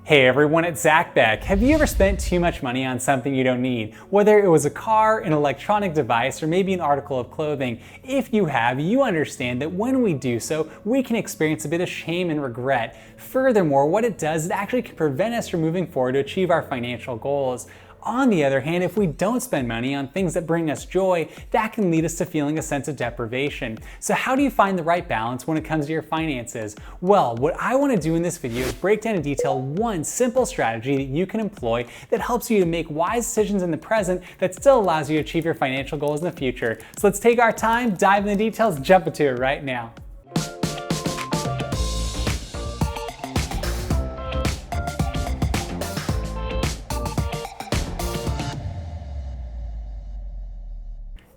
Hey everyone, it's Zack Beck. Have you ever spent too much money on something you don't need? Whether it was a car, an electronic device, or maybe an article of clothing. If you have, you understand that when we do so, we can experience a bit of shame and regret. Furthermore, what it does, it actually can prevent us from moving forward to achieve our financial goals. On the other hand, if we don't spend money on things that bring us joy, that can lead us to feeling a sense of deprivation. So how do you find the right balance when it comes to your finances? Well, what I want to do in this video is break down in detail one simple strategy that you can employ that helps you to make wise decisions in the present that still allows you to achieve your financial goals in the future. So let's take our time, dive into the details, jump into it right now.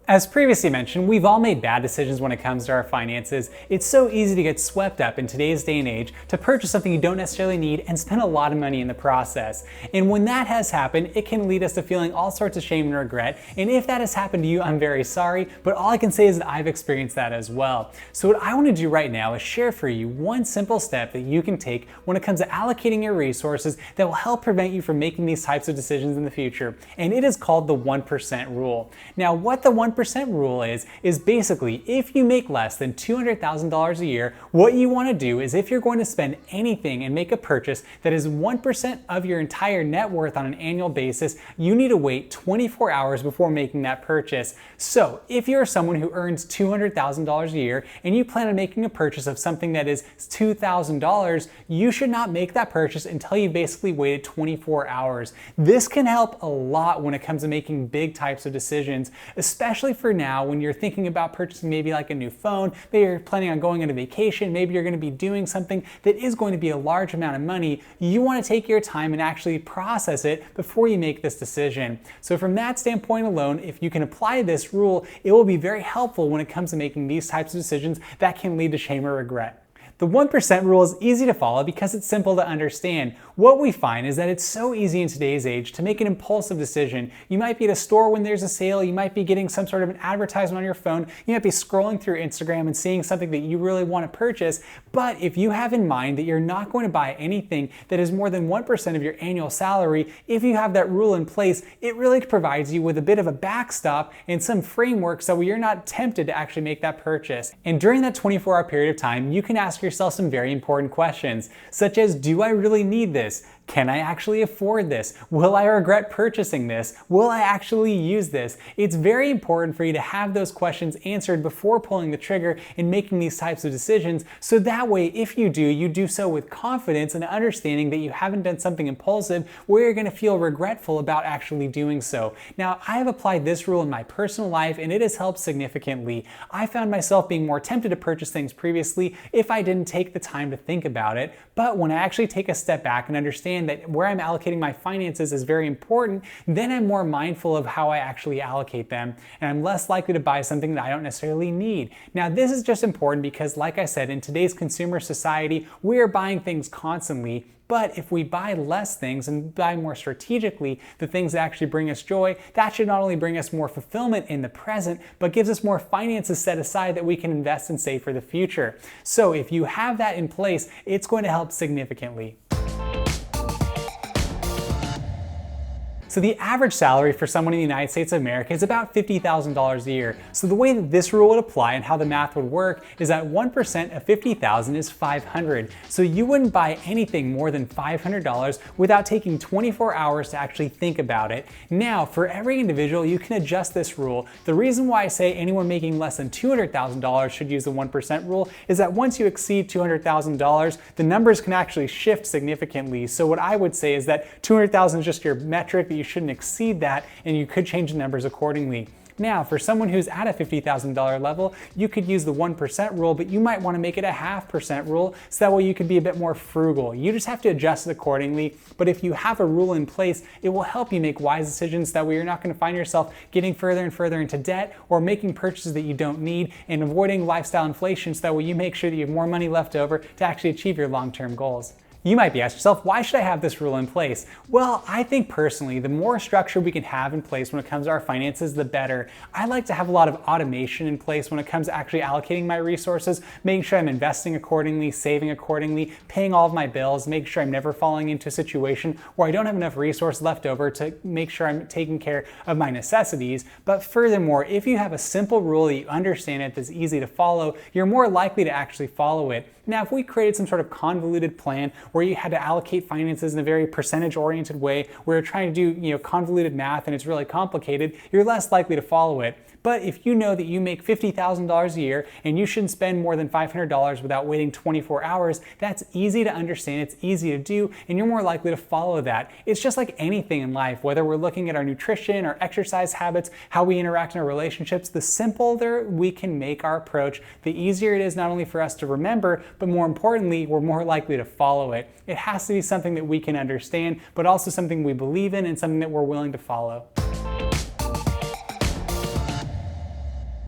As previously mentioned, we've all made bad decisions when it comes to our finances. It's so easy to get swept up in today's day and age to purchase something you don't necessarily need and spend a lot of money in the process. And when that has happened, it can lead us to feeling all sorts of shame and regret. And if that has happened to you, I'm very sorry, but all I can say is that I've experienced that as well. So what I want to do right now is share for you one simple step that you can take when it comes to allocating your resources that will help prevent you from making these types of decisions in the future. And it is called the 1% rule. Now, what the 1% rule is basically if you make less than $200,000 a year, what you want to do is if you're going to spend anything and make a purchase that is 1% of your entire net worth on an annual basis, you need to wait 24 hours before making that purchase. So if you're someone who earns $200,000 a year and you plan on making a purchase of something that is $2,000, you should not make that purchase until you basically waited 24 hours. This can help a lot when it comes to making big types of decisions, especially for now when you're thinking about purchasing maybe like a new phone, maybe you're planning on going on a vacation, maybe you're going to be doing something that is going to be a large amount of money. You want to take your time and actually process it before you make this decision. So from that standpoint alone, if you can apply this rule, it will be very helpful when it comes to making these types of decisions that can lead to shame or regret. The 1% rule is easy to follow because it's simple to understand. What we find is that it's so easy in today's age to make an impulsive decision. You might be at a store when there's a sale, you might be getting some sort of an advertisement on your phone, you might be scrolling through Instagram and seeing something that you really want to purchase, but if you have in mind that you're not going to buy anything that is more than 1% of your annual salary, if you have that rule in place, it really provides you with a bit of a backstop and some framework so you're not tempted to actually make that purchase. And during that 24-hour period of time, you can ask yourself some very important questions, such as, do I really need this? Can I actually afford this? Will I regret purchasing this? Will I actually use this? It's very important for you to have those questions answered before pulling the trigger and making these types of decisions, so that way if you do so with confidence and understanding that you haven't done something impulsive where you're going to feel regretful about actually doing so. Now, I have applied this rule in my personal life and it has helped significantly. I found myself being more tempted to purchase things previously if I didn't take the time to think about it, but when I actually take a step back and understand that where I'm allocating my finances is very important, then I'm more mindful of how I actually allocate them, and I'm less likely to buy something that I don't necessarily need. Now, this is just important because, like I said, in today's consumer society, we are buying things constantly. But if we buy less things and buy more strategically, the things that actually bring us joy, that should not only bring us more fulfillment in the present, but gives us more finances set aside that we can invest and save for the future. So if you have that in place, it's going to help significantly. So the average salary for someone in the United States of America is about $50,000 a year. So the way that this rule would apply and how the math would work is that 1% of $50,000 is $500. So you wouldn't buy anything more than $500 without taking 24 hours to actually think about it. Now, for every individual, you can adjust this rule. The reason why I say anyone making less than $200,000 should use the 1% rule is that once you exceed $200,000, the numbers can actually shift significantly. So what I would say is that $200,000 is just your metric that you shouldn't exceed that, and you could change the numbers accordingly. Now, for someone who's at a $50,000 level, you could use the 1% rule, but you might want to make it a 0.5% rule, so that way you could be a bit more frugal. You just have to adjust it accordingly, but if you have a rule in place, it will help you make wise decisions, that way you're not going to find yourself getting further and further into debt or making purchases that you don't need and avoiding lifestyle inflation, so that way you make sure that you have more money left over to actually achieve your long-term goals. You might be asking yourself, why should I have this rule in place? Well, I think personally, the more structure we can have in place when it comes to our finances, the better. I like to have a lot of automation in place when it comes to actually allocating my resources, making sure I'm investing accordingly, saving accordingly, paying all of my bills, making sure I'm never falling into a situation where I don't have enough resource left over to make sure I'm taking care of my necessities. But furthermore, if you have a simple rule that you understand it, that's easy to follow, you're more likely to actually follow it. Now, if we created some sort of convoluted plan where you had to allocate finances in a very percentage-oriented way, where you're trying to do convoluted math and it's really complicated, you're less likely to follow it. But if you know that you make $50,000 a year and you shouldn't spend more than $500 without waiting 24 hours, that's easy to understand, it's easy to do, and you're more likely to follow that. It's just like anything in life, whether we're looking at our nutrition, our exercise habits, how we interact in our relationships, the simpler we can make our approach, the easier it is not only for us to remember, but more importantly, we're more likely to follow it. It has to be something that we can understand, but also something we believe in and something that we're willing to follow.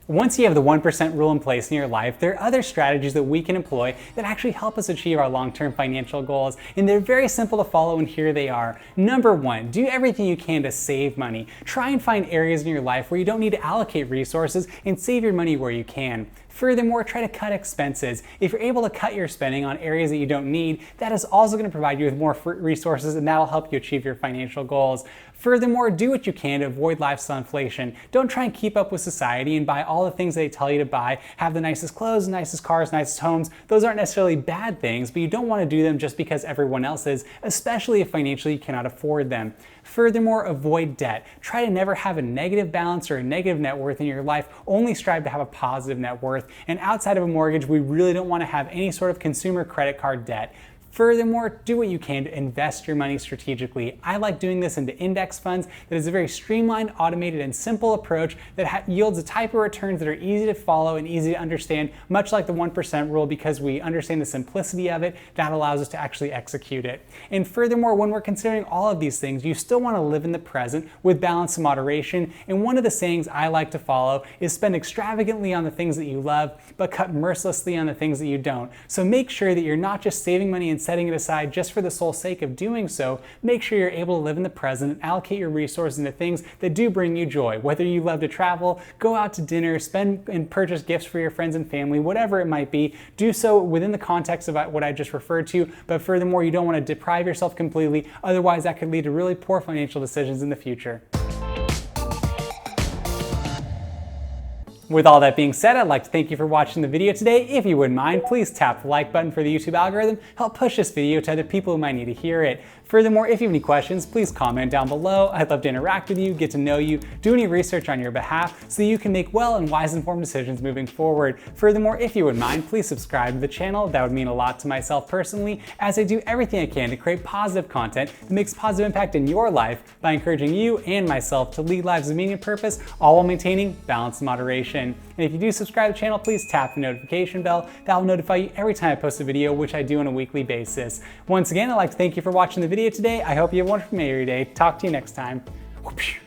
Once you have the 1% rule in place in your life, there are other strategies that we can employ that actually help us achieve our long-term financial goals, and they're very simple to follow, and here they are. Number one, do everything you can to save money. Try and find areas in your life where you don't need to allocate resources and save your money where you can. Furthermore, try to cut expenses. If you're able to cut your spending on areas that you don't need, that is also going to provide you with more resources, and that'll help you achieve your financial goals. Furthermore, do what you can to avoid lifestyle inflation. Don't try and keep up with society and buy all the things they tell you to buy, have the nicest clothes, nicest cars, nicest homes. Those aren't necessarily bad things, but you don't want to do them just because everyone else is, especially if financially you cannot afford them. Furthermore, avoid debt. Try to never have a negative balance or a negative net worth in your life. Only strive to have a positive net worth. And outside of a mortgage, we really don't want to have any sort of consumer credit card debt. Furthermore, do what you can to invest your money strategically. I like doing this into index funds that is a very streamlined, automated, and simple approach that yields a type of returns that are easy to follow and easy to understand, much like the 1% rule, because we understand the simplicity of it. That allows us to actually execute it. And furthermore, when we're considering all of these things, you still want to live in the present with balance and moderation. And one of the sayings I like to follow is spend extravagantly on the things that you love, but cut mercilessly on the things that you don't. So make sure that you're not just saving money and setting it aside just for the sole sake of doing so. Make sure you're able to live in the present and allocate your resources into things that do bring you joy. Whether you love to travel, go out to dinner, spend and purchase gifts for your friends and family, whatever it might be, do so within the context of what I just referred to. But furthermore, you don't want to deprive yourself completely. Otherwise, that could lead to really poor financial decisions in the future. With all that being said, I'd like to thank you for watching the video today. If you wouldn't mind, please tap the like button for the YouTube algorithm. Help push this video to other people who might need to hear it. Furthermore, if you have any questions, please comment down below. I'd love to interact with you, get to know you, do any research on your behalf so you can make well and wise informed decisions moving forward. Furthermore, if you wouldn't mind, please subscribe to the channel. That would mean a lot to myself personally, as I do everything I can to create positive content that makes a positive impact in your life by encouraging you and myself to lead lives of meaning and purpose, all while maintaining balance and moderation. And if you do subscribe to the channel, please tap the notification bell. That will notify you every time I post a video, which I do on a weekly basis. Once again, I'd like to thank you for watching the video today. I hope you have a wonderful day. Talk to you next time. Whoopsh.